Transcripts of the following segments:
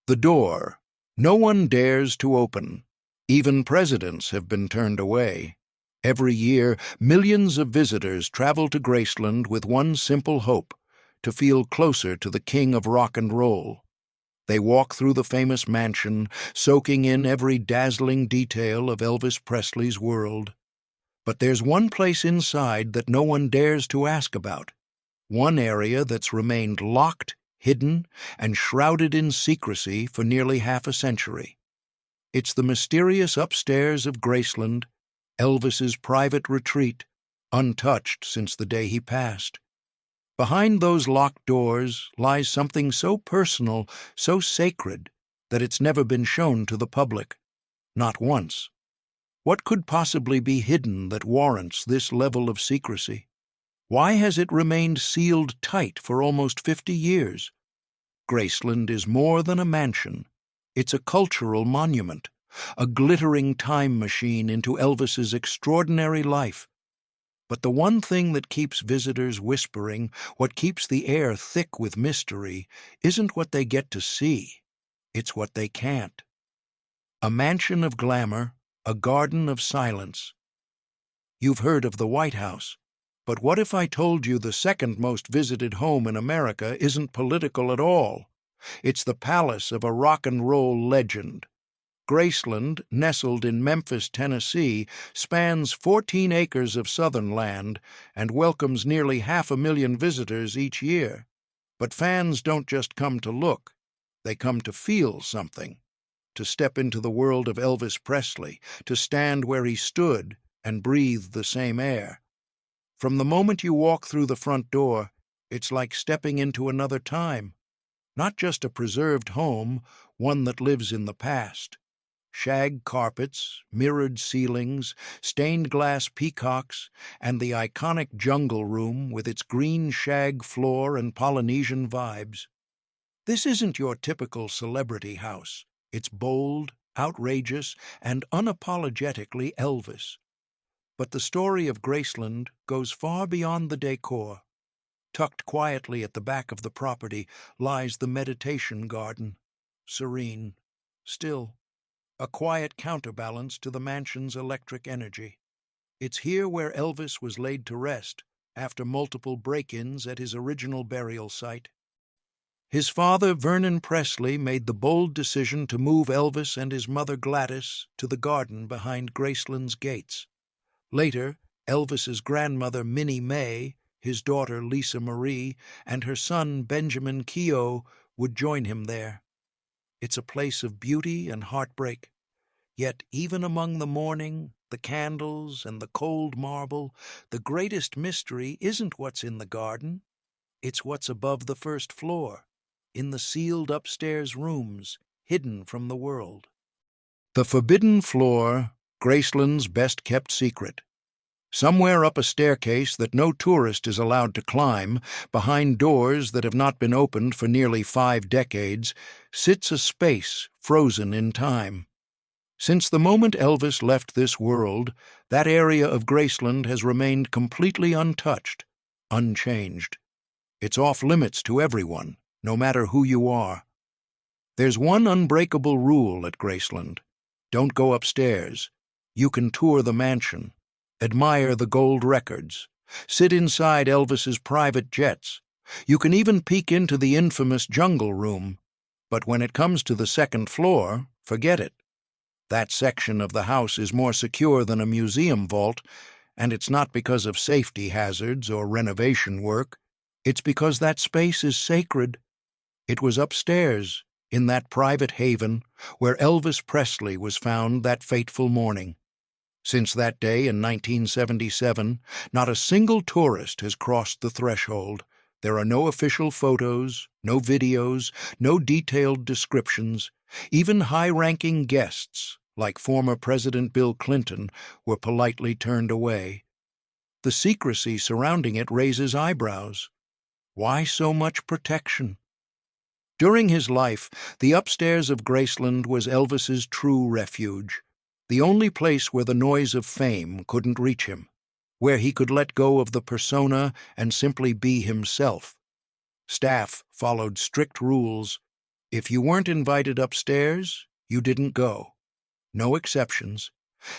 The door. No one dares to open. Even presidents have been turned away. Every year, millions of visitors travel to Graceland with one simple hope: to feel closer to the king of rock and roll. They walk through the famous mansion, soaking in every dazzling detail of Elvis Presley's world. But there's one place inside that no one dares to ask about. One area that's remained locked, hidden, and shrouded in secrecy for nearly half a century. It's the mysterious upstairs of Graceland, Elvis's private retreat, untouched since the day he passed. Behind those locked doors lies something so personal, so sacred, that it's never been shown to the public. Not once. What could possibly be hidden that warrants this level of secrecy? Why has it remained sealed tight for almost 50 years? Graceland is more than a mansion. It's a cultural monument, a glittering time machine into Elvis's extraordinary life. But the one thing that keeps visitors whispering, what keeps the air thick with mystery, isn't what they get to see. It's what they can't. A mansion of glamour, a garden of silence. You've heard of the White House. But what if I told you the second most visited home in America isn't political at all? It's the palace of a rock and roll legend. Graceland, nestled in Memphis, Tennessee, spans 14 acres of southern land and welcomes nearly 500,000 visitors each year. But fans don't just come to look. They come to feel something, to step into the world of Elvis Presley, to stand where he stood and breathe the same air. From the moment you walk through the front door, it's like stepping into another time. Not just a preserved home, one that lives in the past. Shag carpets, mirrored ceilings, stained glass peacocks, and the iconic jungle room with its green shag floor and Polynesian vibes. This isn't your typical celebrity house. It's bold, outrageous, and unapologetically Elvis. But the story of Graceland goes far beyond the decor. Tucked quietly at the back of the property lies the meditation garden, serene, still, a quiet counterbalance to the mansion's electric energy. It's here where Elvis was laid to rest after multiple break-ins at his original burial site. His father, Vernon Presley, made the bold decision to move Elvis and his mother Gladys to the garden behind Graceland's gates. Later, Elvis's grandmother Minnie May, his daughter Lisa Marie, and her son Benjamin Keogh would join him there. It's a place of beauty and heartbreak. Yet even among the mourning, the candles, and the cold marble, the greatest mystery isn't what's in the garden. It's what's above the first floor, in the sealed upstairs rooms, hidden from the world. The forbidden floor, Graceland's best-kept secret. Somewhere up a staircase that no tourist is allowed to climb, behind doors that have not been opened for nearly 5 decades, sits a space frozen in time. Since the moment Elvis left this world, that area of Graceland has remained completely untouched, unchanged. It's off-limits to everyone, no matter who you are. There's one unbreakable rule at Graceland. Don't go upstairs. You can tour the mansion, admire the gold records, sit inside Elvis's private jets. You can even peek into the infamous jungle room. But when it comes to the second floor, forget it. That section of the house is more secure than a museum vault, and it's not because of safety hazards or renovation work. It's because that space is sacred. It was upstairs, in that private haven, where Elvis Presley was found that fateful morning. Since that day in 1977, not a single tourist has crossed the threshold. There are no official photos, no videos, no detailed descriptions. Even high-ranking guests, like former President Bill Clinton, were politely turned away. The secrecy surrounding it raises eyebrows. Why so much protection? During his life, the upstairs of Graceland was Elvis's true refuge, the only place where the noise of fame couldn't reach him, where he could let go of the persona and simply be himself. Staff followed strict rules. If you weren't invited upstairs, you didn't go. No exceptions.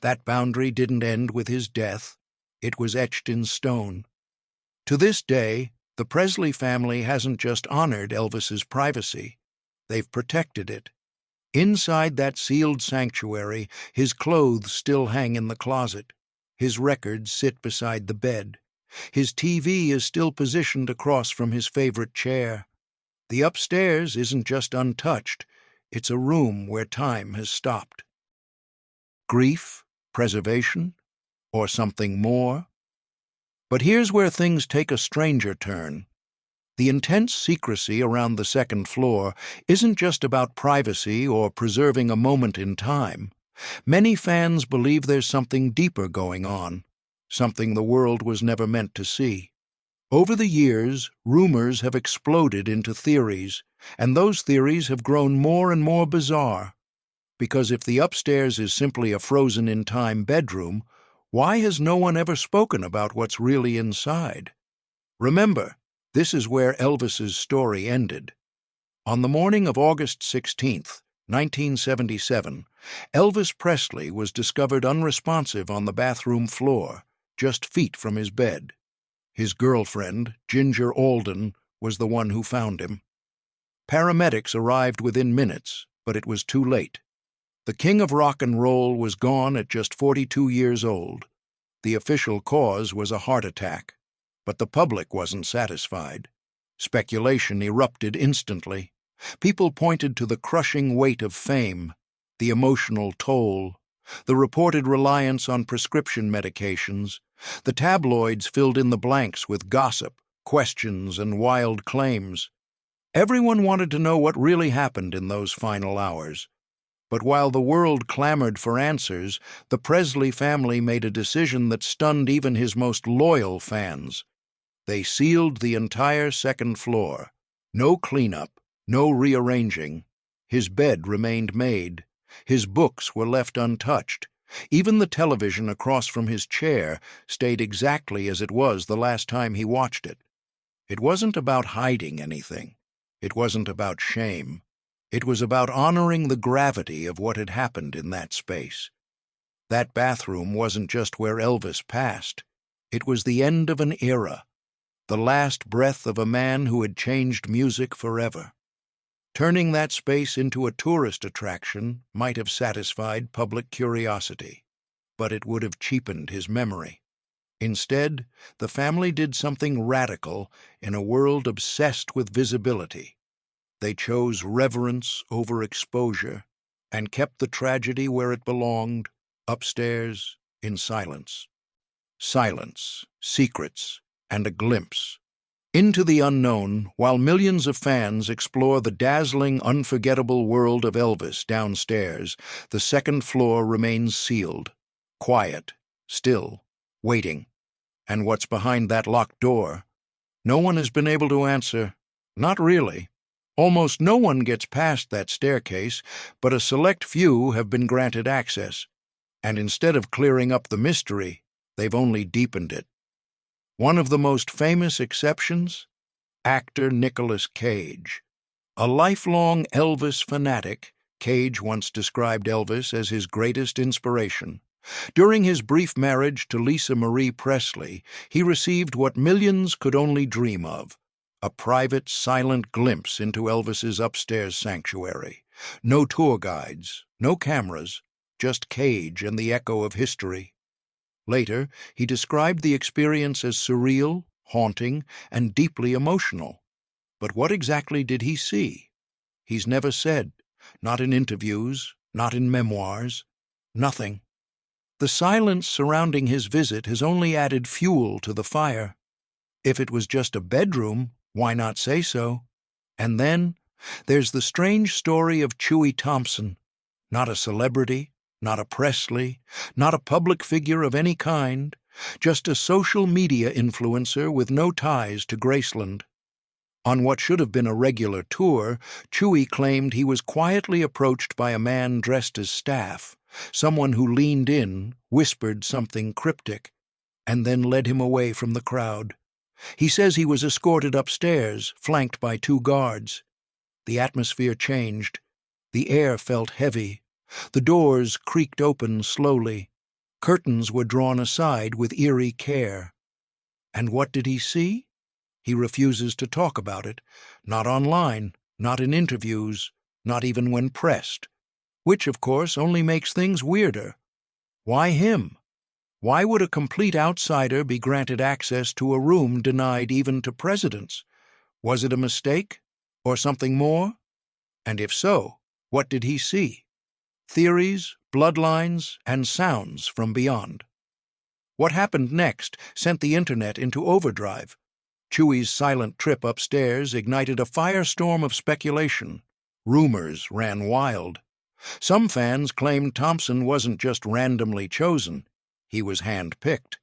That boundary didn't end with his death. It was etched in stone. To this day, the Presley family hasn't just honored Elvis's privacy. They've protected it. Inside that sealed sanctuary, his clothes still hang in the closet. His records sit beside the bed. His TV is still positioned across from his favorite chair. The upstairs isn't just untouched, it's a room where time has stopped. Grief, preservation, or something more? But here's where things take a stranger turn. The intense secrecy around the second floor isn't just about privacy or preserving a moment in time. Many fans believe there's something deeper going on, something the world was never meant to see. Over the years, rumors have exploded into theories, and those theories have grown more and more bizarre. Because if the upstairs is simply a frozen-in-time bedroom, why has no one ever spoken about what's really inside? Remember, this is where Elvis's story ended. On the morning of August 16th, 1977, Elvis Presley was discovered unresponsive on the bathroom floor, just feet from his bed. His girlfriend, Ginger Alden, was the one who found him. Paramedics arrived within minutes, but it was too late. The king of rock and roll was gone at just 42 years old. The official cause was a heart attack, but the public wasn't satisfied. Speculation erupted instantly. People pointed to the crushing weight of fame, the emotional toll, the reported reliance on prescription medications. The tabloids filled in the blanks with gossip, questions, and wild claims. Everyone wanted to know what really happened in those final hours. But while the world clamored for answers, the Presley family made a decision that stunned even his most loyal fans. They sealed the entire second floor. No cleanup, no rearranging. His bed remained made. His books were left untouched. Even the television across from his chair stayed exactly as it was the last time he watched it. It wasn't about hiding anything. It wasn't about shame. It was about honoring the gravity of what had happened in that space. That bathroom wasn't just where Elvis passed. It was the end of an era, the last breath of a man who had changed music forever. Turning that space into a tourist attraction might have satisfied public curiosity, but it would have cheapened his memory. Instead, the family did something radical in a world obsessed with visibility. They chose reverence over exposure and kept the tragedy where it belonged, upstairs, in silence. Silence, secrets, and a glimpse into the unknown, while millions of fans explore the dazzling, unforgettable world of Elvis downstairs. The second floor remains sealed, quiet, still, waiting. And what's behind that locked door? No one has been able to answer. Not really. Almost no one gets past that staircase, but a select few have been granted access. And instead of clearing up the mystery, they've only deepened it. One of the most famous exceptions? Actor Nicolas Cage. A lifelong Elvis fanatic, Cage once described Elvis as his greatest inspiration. During his brief marriage to Lisa Marie Presley, he received what millions could only dream of: a private, silent glimpse into Elvis's upstairs sanctuary. No tour guides, no cameras, just Cage and the echo of history. Later, he described the experience as surreal, haunting, and deeply emotional. But what exactly did he see? He's never said, not in interviews, not in memoirs, nothing. The silence surrounding his visit has only added fuel to the fire. If it was just a bedroom, why not say so? And then, there's the strange story of Chewie Thompson, not a celebrity, not a Presley, not a public figure of any kind, just a social media influencer with no ties to Graceland. On what should have been a regular tour, Chewie claimed he was quietly approached by a man dressed as staff, someone who leaned in, whispered something cryptic, and then led him away from the crowd. He says he was escorted upstairs, flanked by 2 guards. The atmosphere changed. The air felt heavy. The doors creaked open slowly. Curtains were drawn aside with eerie care. And what did he see? He refuses to talk about it, not online, not in interviews, not even when pressed, which, of course, only makes things weirder. Why him? Why would a complete outsider be granted access to a room denied even to presidents? Was it a mistake? Or something more? And if so, what did he see? Theories, bloodlines, and sounds from beyond. What happened next sent the internet into overdrive. Chewie's silent trip upstairs ignited a firestorm of speculation. Rumors ran wild. Some fans claimed Thompson wasn't just randomly chosen, he was hand-picked.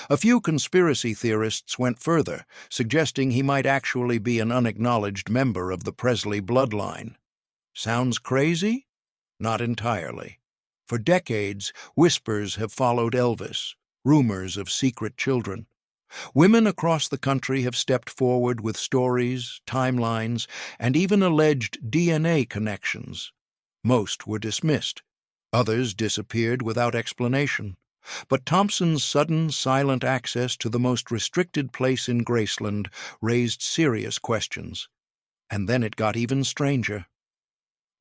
A few conspiracy theorists went further, suggesting he might actually be an unacknowledged member of the Presley bloodline. Sounds crazy? Not entirely. For decades, whispers have followed Elvis, rumors of secret children. Women across the country have stepped forward with stories, timelines, and even alleged DNA connections. Most were dismissed. Others disappeared without explanation. But Thompson's sudden, silent access to the most restricted place in Graceland raised serious questions. And then it got even stranger.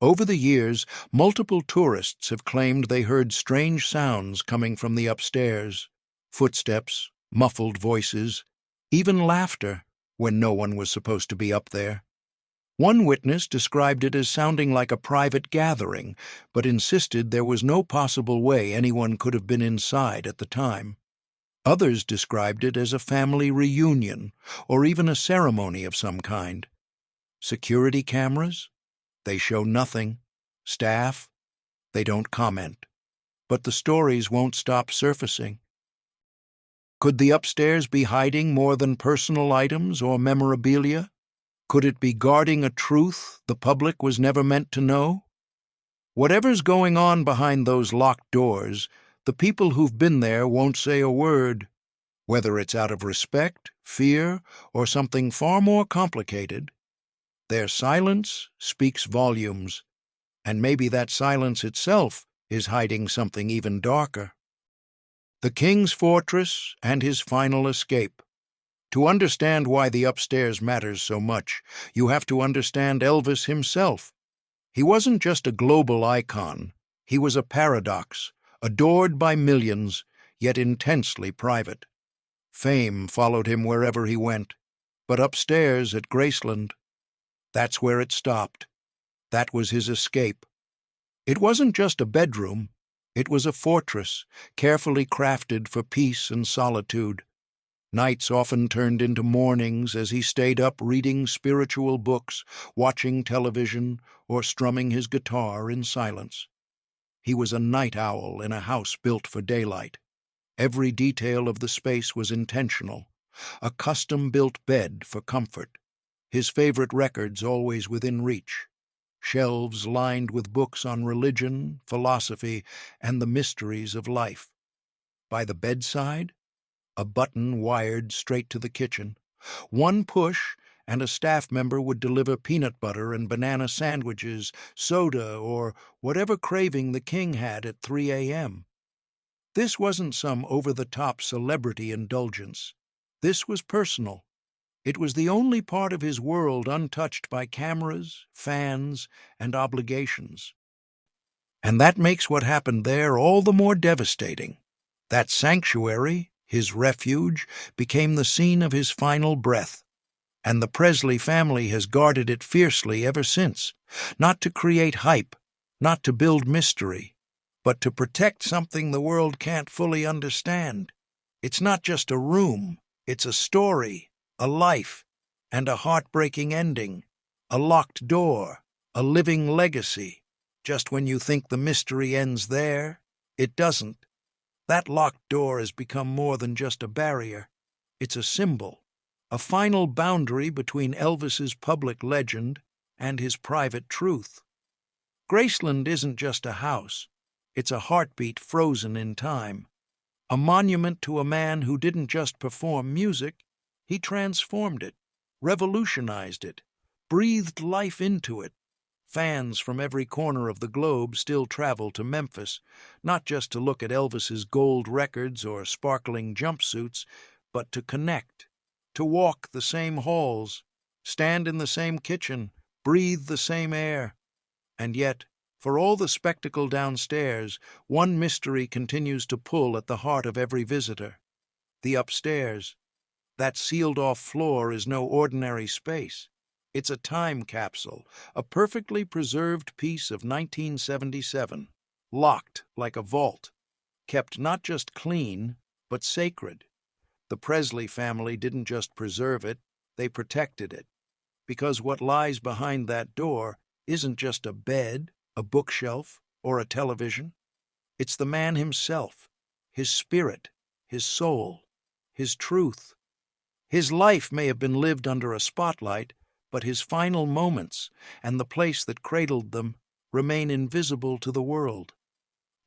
Over the years, multiple tourists have claimed they heard strange sounds coming from the upstairs. Footsteps, muffled voices, even laughter when no one was supposed to be up there. One witness described it as sounding like a private gathering, but insisted there was no possible way anyone could have been inside at the time. Others described it as a family reunion, or even a ceremony of some kind. Security cameras? They show nothing. Staff? They don't comment. But the stories won't stop surfacing. Could the upstairs be hiding more than personal items or memorabilia? Could it be guarding a truth the public was never meant to know? Whatever's going on behind those locked doors, the people who've been there won't say a word. Whether it's out of respect, fear, or something far more complicated, their silence speaks volumes, and maybe that silence itself is hiding something even darker. The King's Fortress and his final escape. To understand why the upstairs matters so much, you have to understand Elvis himself. He wasn't just a global icon. He was a paradox, adored by millions, yet intensely private. Fame followed him wherever he went, but upstairs at Graceland, that's where it stopped. That was his escape. It wasn't just a bedroom. It was a fortress, carefully crafted for peace and solitude. Nights often turned into mornings as he stayed up reading spiritual books, watching television, or strumming his guitar in silence. He was a night owl in a house built for daylight. Every detail of the space was intentional. A custom-built bed for comfort. His favorite records always within reach. Shelves lined with books on religion, philosophy, and the mysteries of life. By the bedside, a button wired straight to the kitchen. One push, and a staff member would deliver peanut butter and banana sandwiches, soda, or whatever craving the king had at 3 a.m. This wasn't some over-the-top celebrity indulgence. This was personal. It was the only part of his world untouched by cameras, fans, and obligations. And that makes what happened there all the more devastating. That sanctuary, his refuge, became the scene of his final breath. And the Presley family has guarded it fiercely ever since, not to create hype, not to build mystery, but to protect something the world can't fully understand. It's not just a room, it's a story, a life, and a heartbreaking ending, a locked door, a living legacy. Just when you think the mystery ends there, it doesn't. That locked door has become more than just a barrier. It's a symbol, a final boundary between Elvis's public legend and his private truth. Graceland isn't just a house. It's a heartbeat frozen in time, a monument to a man who didn't just perform music, he transformed it, revolutionized it, breathed life into it. Fans from every corner of the globe still travel to Memphis, not just to look at Elvis's gold records or sparkling jumpsuits, but to connect, to walk the same halls, stand in the same kitchen, breathe the same air. And yet, for all the spectacle downstairs, one mystery continues to pull at the heart of every visitor. The upstairs. That sealed-off floor is no ordinary space. It's a time capsule, a perfectly preserved piece of 1977, locked like a vault, kept not just clean, but sacred. The Presley family didn't just preserve it, they protected it. Because what lies behind that door isn't just a bed, a bookshelf, or a television. It's the man himself, his spirit, his soul, his truth. His life may have been lived under a spotlight, but his final moments, and the place that cradled them, remain invisible to the world.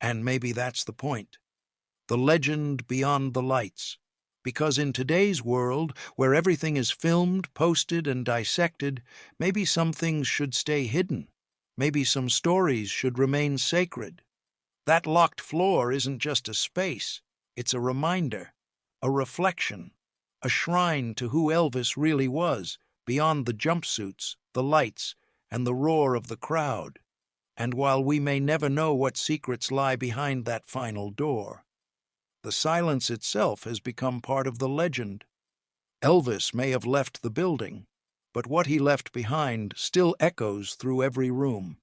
And maybe that's the point. The legend beyond the lights. Because in today's world, where everything is filmed, posted, and dissected, maybe some things should stay hidden. Maybe some stories should remain sacred. That locked floor isn't just a space. It's a reminder, a reflection, a shrine to who Elvis really was, beyond the jumpsuits, the lights, and the roar of the crowd. And while we may never know what secrets lie behind that final door, the silence itself has become part of the legend. Elvis may have left the building, but what he left behind still echoes through every room.